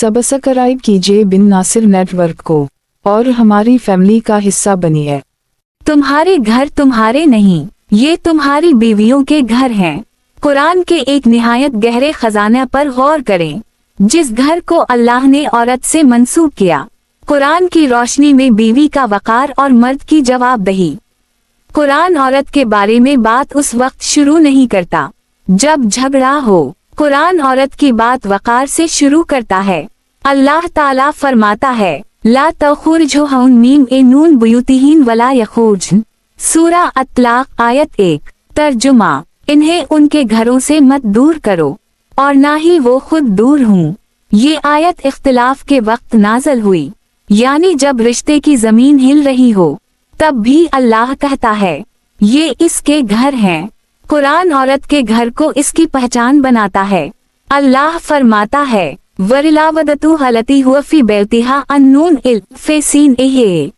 Subscribe कीजिए बिन Nasir network को और हमारी फैमिली का हिस्सा बनिए। तुम्हारे घर तुम्हारे नहीं, ये तुम्हारी बीवियों के घर हैं। कुरान के एक निहायत गहरे खजाने पर गौर करें, जिस घर को अल्लाह ने औरत से मंसूब किया। कुरान की रोशनी में बीवी का वकार और मर्द की जवाबदही। कुरान औरत के बारे में बात उस वक्त शुरू नहीं करता जब झगड़ा हो। कुरान औरत की बात वकार से शुरू करता है। अल्लाह ताला फरमाता है, ला तखुरजुहुन मीम ए नून बुयूतिहिन वला यखुरजन। सूरा अत्लाक आयत 1। तर्जुमा, इन्हें उनके घरों से मत दूर करो और ना ही वो खुद दूर हों। ये आयत इख्तिलाफ के वक्त नाजल हुई, यानी जब रिश्ते की जमीन हिल रही हो, तब भी अल्लाह कहता है ये इसके घर हैं। कुरान औरत के घर को इसकी पहचान बनाता है। अल्लाह फरमाता है, वरिलावदतु हलती हुआ फी बैतिहा अन्नून इल फेसीन एहे।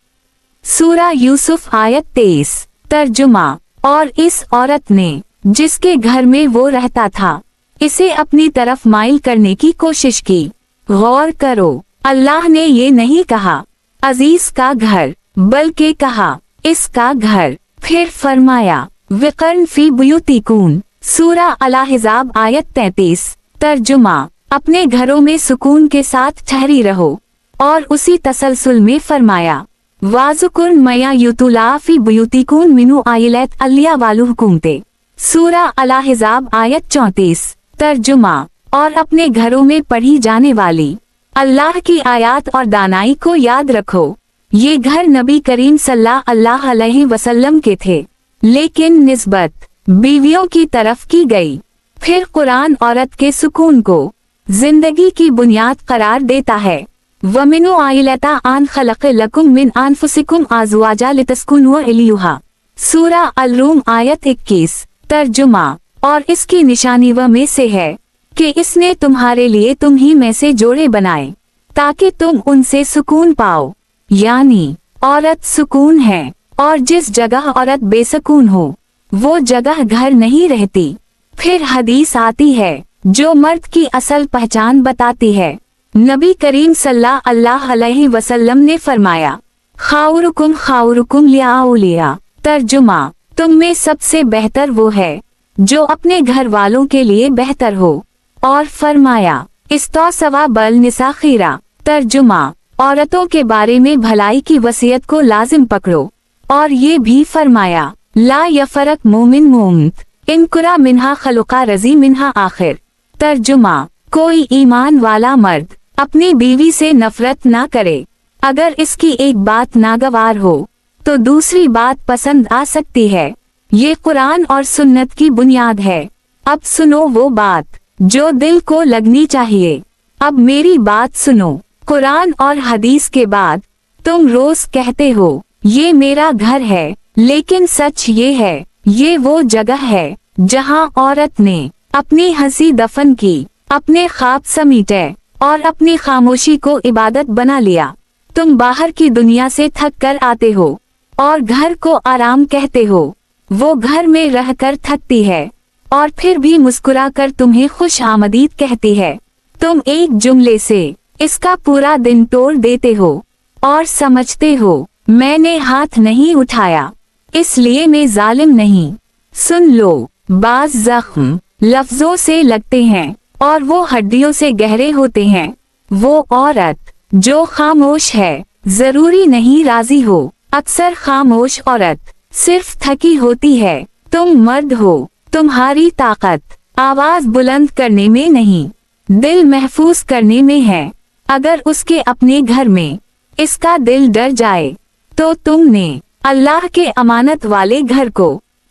सूरा यूसुफ आयत 23। तर्जुमा, और इस औरत ने जिसके घर में वो रहता था, इसे अपनी तरफ माइल करने की कोशिश की। गौर करो, अल्लाह ने ये नहीं कहा अजीज का घर, बल्कि कहा इसका घर। फिर फरमाया विकर्न फी बुयूतिकुन। सूरा अल-अहज़ाब आयत 33। तर्जुमा, अपने घरों में सुकून के साथ ठहरी रहो। और उसी तसलसल में फरमाया वाज़कुर्न मया युतुला फी बुयूतिकुन मिनु आयलत अलिया वालु हुकुमते। सूरा अल-अहज़ाब आयत 34। तर्जुमा, और अपने घरों में पढ़ी जाने वाली अल्लाह की आयात और दानाई को याद रखो। ये घर नबी करीम सल्लल्लाहु अलैहि वसल्लम के थे, लेकिन निस्बत बीवियों की तरफ की गई। फिर कुरान औरत के सुकून को जिंदगी की बुनियाद करार देता है। वमिनु आइलता आन खलक़ लकुम मिन अनफुसिकुम अज़वाजा लितस्कुनु इलैहा। सूरा अल-रूम आयत 21। तर्जुमा, और इसकी निशानी व में से है कि इसने तुम्हारे लिए तुम ही में से जोड़े बनाए ताकि तुम उनसे सुकून पाओ। यानी औरत सुकून है, और जिस जगह औरत बेसकून हो वो जगह घर नहीं रहती। फिर हदीस आती है जो मर्द की असल पहचान बताती है। नबी करीम सल्लल्लाहु अलैहि वसल्लम ने फरमाया, खाउरुकुम लिया। तर्जुमा, तुम में सबसे बेहतर वो है जो अपने घर वालों के लिए बेहतर हो। और फरमाया इस्तौसवा बल निसा खीरा। तर्जुमा, औरतों के बारे में भलाई की वसीयत को लाजिम पकड़ो। और ये भी फरमाया ला यफरक मोमिन मोमत इनकुरा मिन्हा खलुका रजी मिन्हा आखिर। तर्जुमा, कोई ईमान वाला मर्द अपनी बीवी से नफरत ना करे। अगर इसकी एक बात नागवार हो तो दूसरी बात पसंद आ सकती है। ये कुरान और सुन्नत की बुनियाद है। अब सुनो वो बात जो दिल को लगनी चाहिए। अब मेरी बात सुनो। कुरान और हदीस के बाद तुम रोज कहते हो ये मेरा घर है, लेकिन सच ये है ये वो जगह है जहां औरत ने अपनी हंसी दफन की, अपने ख्वाब समीटे और अपनी खामोशी को इबादत बना लिया। तुम बाहर की दुनिया से थक कर आते हो और घर को आराम कहते हो। वो घर में रहकर थकती है और फिर भी मुस्कुरा कर तुम्हें खुश आमदीद कहती है। तुम एक जुमले से इसका पूरा दिन तोड़ देते हो और समझते हो मैंने हाथ नहीं उठाया, इसलिए मैं जालिम नहीं। सुन लो, बाज जख्म लफ्जों से लगते हैं और वो हड्डियों से गहरे होते हैं। वो औरत जो खामोश है जरूरी नहीं राजी हो। अक्सर खामोश औरत सिर्फ थकी होती है। तुम मर्द हो, तुम्हारी ताकत आवाज बुलंद करने में नहीं, दिल महफूज करने में है। अगर उसके अपने घर में इसका दिल डर जाए तो तुमने अल्लाह के अमानत वाले घर को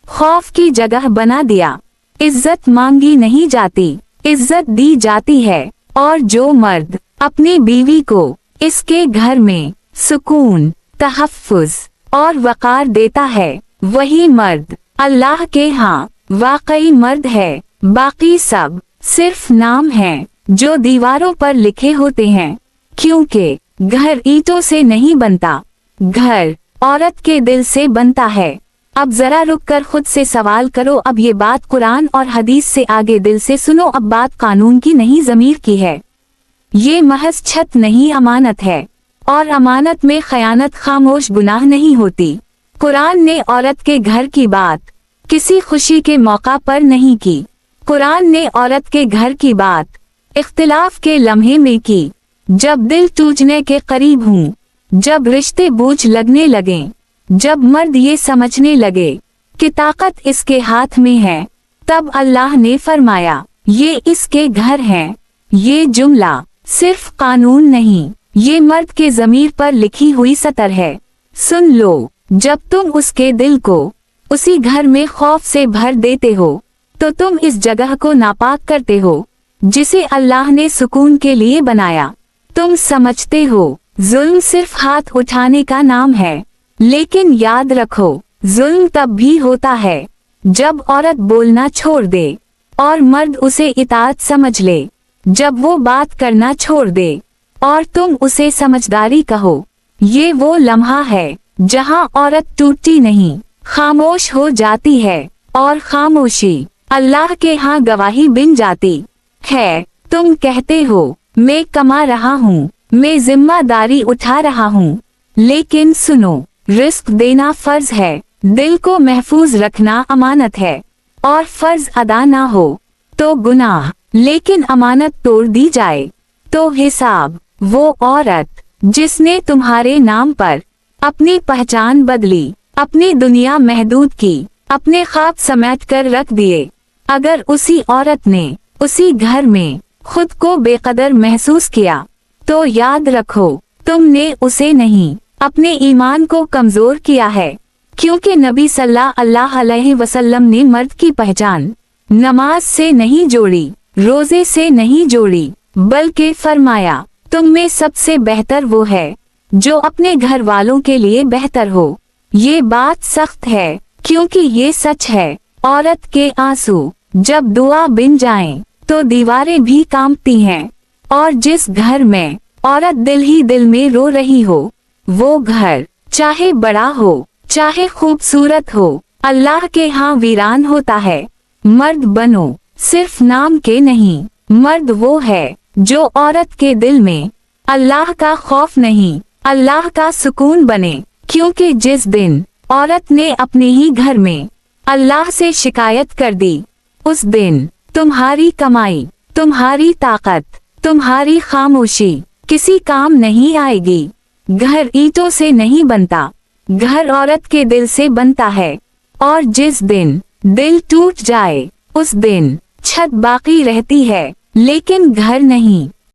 खौफ की जगह बना दिया। इज्जत मांगी नहीं जाती, इज्जत दी जाती है। और जो मर्द अपनी बीवी को इसके घर में सुकून, तहफ्फुज और वकार देता है, वही मर्द अल्लाह के यहाँ वाकई मर्द है। बाकी सब सिर्फ नाम हैं जो दीवारों पर लिखे होते हैं, क्योंकि घर ईंटों से नहीं बनता, घर औरत के दिल से बनता है। अब जरा रुक कर खुद से सवाल करो, अब ये बात कुरान और हदीस से आगे दिल से सुनो। अब बात कानून की नहीं ज़मीर की है। ये महज छत नहीं अमानत है, और अमानत में खयानत खामोश गुनाह नहीं होती। कुरान ने औरत के घर की बात किसी खुशी के मौका पर नहीं की। कुरान ने औरत के घर की बात इख्तिलाफ के लम्हे में की, जब दिल टूटने के करीब हूँ, जब रिश्ते बोझ लगने लगे, जब मर्द ये समझने लगे कि ताकत इसके हाथ में है, तब अल्लाह ने फरमाया ये इसके घर हैं। ये जुमला सिर्फ कानून नहीं, ये मर्द के ज़मीर पर लिखी हुई सतर है। सुन लो, जब तुम उसके दिल को उसी घर में खौफ से भर देते हो, तो तुम इस जगह को नापाक करते हो जिसे अल्लाह ने सुकून के लिए बनाया। तुम समझते हो जुल्म सिर्फ हाथ उठाने का नाम है, लेकिन याद रखो जुल्म तब भी होता है जब औरत बोलना छोड़ दे और मर्द उसे इताअत समझ ले, जब वो बात करना छोड़ दे और तुम उसे समझदारी कहो। ये वो लम्हा है जहाँ औरत टूटती नहीं, खामोश हो जाती है, और खामोशी अल्लाह के यहाँ गवाही बन जाती है। तुम कहते हो मैं कमा रहा हूँ, मैं जिम्मेदारी उठा रहा हूँ, लेकिन सुनो, रिस्क देना फर्ज है, दिल को महफूज रखना अमानत है, और फर्ज अदा ना हो तो गुनाह, लेकिन अमानत तोड़ दी जाए तो हिसाब। वो औरत जिसने तुम्हारे नाम पर अपनी पहचान बदली, अपनी दुनिया महदूद की, अपने ख्वाब समेट कर रख दिए, अगर उसी औरत ने उसी घर में खुद को बेकदर महसूस किया, तो याद रखो तुमने उसे नहीं, अपने ईमान को कमजोर किया है। क्योंकि नबी सल्लल्लाहु अलैहि वसल्लम ने मर्द की पहचान नमाज से नहीं जोड़ी, रोजे से नहीं जोड़ी, बल्कि फरमाया तुम में सबसे बेहतर वो है जो अपने घर वालों के लिए बेहतर हो। ये बात सख्त है, क्योंकि ये सच है, औरत के आंसू जब दुआ बिन जाएं, तो दीवारें भी कांपती हैं, और जिस घर में औरत दिल ही दिल में रो रही हो, वो घर चाहे बड़ा हो, चाहे खूबसूरत हो, अल्लाह के यहाँ वीरान होता है। मर्द बनो सिर्फ नाम के नहीं, मर्द वो है जो औरत के दिल में अल्लाह का खौफ नहीं, अल्लाह का सुकून बने। क्योंकि जिस दिन औरत ने अपने ही घर में अल्लाह से शिकायत कर दी, उस दिन तुम्हारी कमाई, तुम्हारी ताकत, तुम्हारी खामोशी किसी काम नहीं आएगी। घर ईंटों से नहीं बनता, घर औरत के दिल से बनता है, और जिस दिन दिल टूट जाए, उस दिन छत बाकी रहती है, लेकिन घर नहीं।